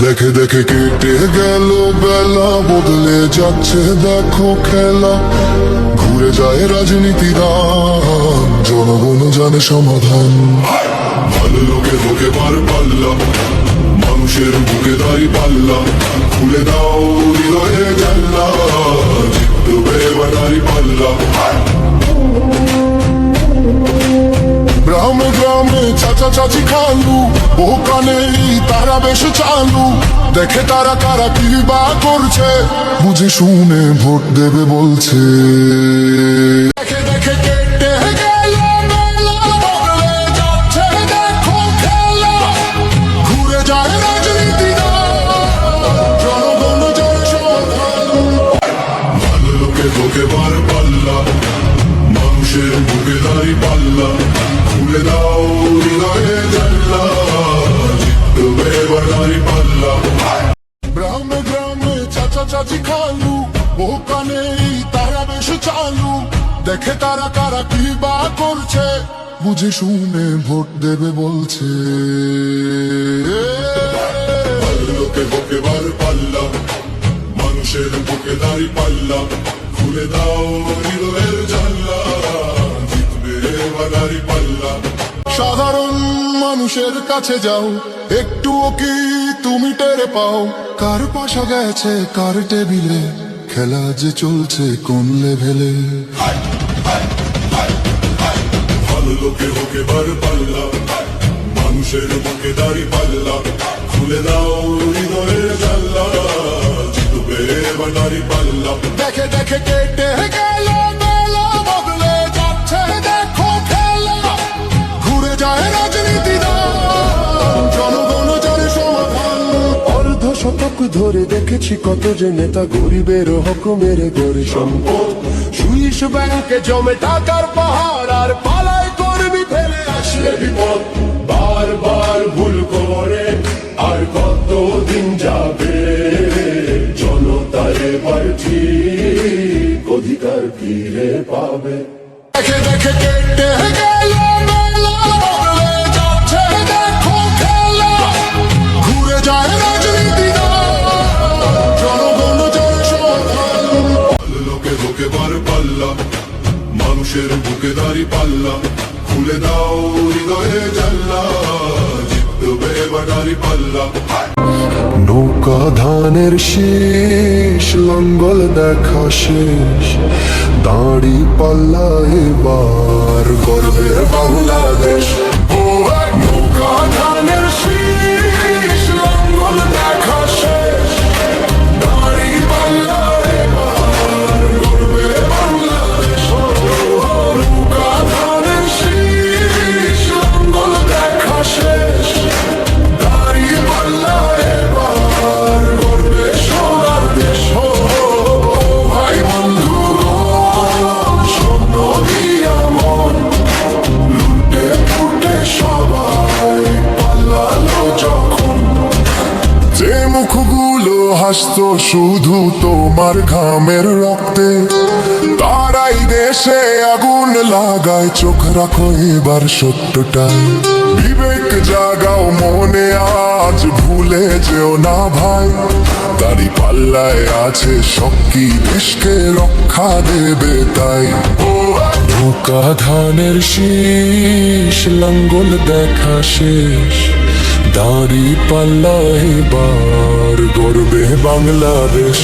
দেখে দেখে কেটে গেল বেলা, বদলে যাচ্ছে দেখো খেলা। ঘুরে যায় রাজনীতির রান, জনগণ জানে সমাধান। ভালো লোকে বুকে পার পাল্লা, মানুষের বুকে দাঁড়ি পাল্লা। খুলে দাও হৃদয়ে জানলা, জিতবে এবার দাঁড়ি পাল্লা। গ্রামে গ্রামে চাচা চাচি খালু, ও কানেই তারা বেশ চালু। দেখে তারা কারা কি বা করছে, বুঝে শুনে ভোট দেবে বলছে। দেখে দেখে কেটে গেল বেলা, বদলে যাচ্ছে দেখো খেলা। ঘুরে যায় রাজনীতি জনগণ জয় সমাধান। ভালো লোকে বুকে বার পাল্লা, মানুষের বুকে দাঁড়ি পাল্লা। খুলে দাও হৃদয়ে জানলা, জিতবে এবার দাঁড়ি পাল্লা। গ্রামে গ্রামে চাচা চাচি খালু, ও কানেই তারা বেশ চালু। দেখে তারা কারা কি বা করছে, বুঝে শুনে ভোট দেবে বলছে। ভালো লোকে বুকে বার পাল্লা, মানুষের বুকে দাঁড়ি পাল্লা। খুলে দাও হৃদয়ের জানলা, জিতবে এবার দাঁড়ি পাল্লা। সাধারণ মানুষের কাছে যাও, একটুও কি তুমি টের পাও? কার পাশা গেছে কার টেবিলে, খেলা যে চলছে কোন লেভেলে। ভালো লোকে বুকে বার পাল্লা, মানুষের বুকে দাঁড়ি পাল্লা। খুলে দাও হৃদয়ের জানলা, জিতবে এবার দাঁড়ি পাল্লা। দেখে দেখে কেটে গেল বেলা, বদলে যাচ্ছে দেখো খেলা। ঘুরে যায় রাজনীতি জনগণ জানে সমাধান। অর্ধ শতক ধরে দেখেছি কত যে নেতা গরিবের হক মেরে গড়ে সম্পদ। সুইস ব্যাংকে জমে টাকার পাহাড়, আর পালায় কর্মী ফেলে আসলে বিপদ। বারবার ভুল করে আর কত দিন যাবে, জনতার এবার ঠিক অধিকার ফিরে পাবে। দেখে দেখে কেটে গেল বেলা, বদলে যাচ্ছে দেখো খেলা। ঘুরে যায় রাজনীতি জনগণ জয় সমাধান। ভালো লোকে বুকে বার পাল্লা, মানুষের বুকে দাঁড়ি পাল্লা। খুলে দাও হৃদয়ে জানলা, জিতবে এবার দাঁড়ি পাল্লা। নৌকা ধানের শীষ, লঙ্গল দেখা শেষ। দাঁড়ি পাল্লা এবার গর্বের বাংলাদেশ। ও নৌকা ধানের শীষ, লঙ্গল দেখা শেষ। দাঁড়ি পাল্লা এবার গর্বের বাংলাদেশ। নৌকা ধানের শীষ, লঙ্গল দেখা শেষ। দাঁড়ি পাল্লা এবার গর্বে সোনার দেশ। ভাই বন্ধু স্বপ্ন দিয়া মন, লুটে ফুটে সবাই পাল্লালো যখন। যে মুখগুলো হাসতো শুধু তোমার ঘামের রক্তে, তারাই দেশে আগুন লাগায়। চোখ রাখো এবার সত্যটাই, বিবেক জাগাও মনে আজ, ভুলে যেও না ভাই। দাড়ি পাল্লায় আছে শক্তি, দেশকে রক্ষা দেবে তাই। নৌকা ধানের শীষ, লঙ্গল দেখা শেষ। দাড়ি পাল্লা এবার গর্বে বাংলাদেশ।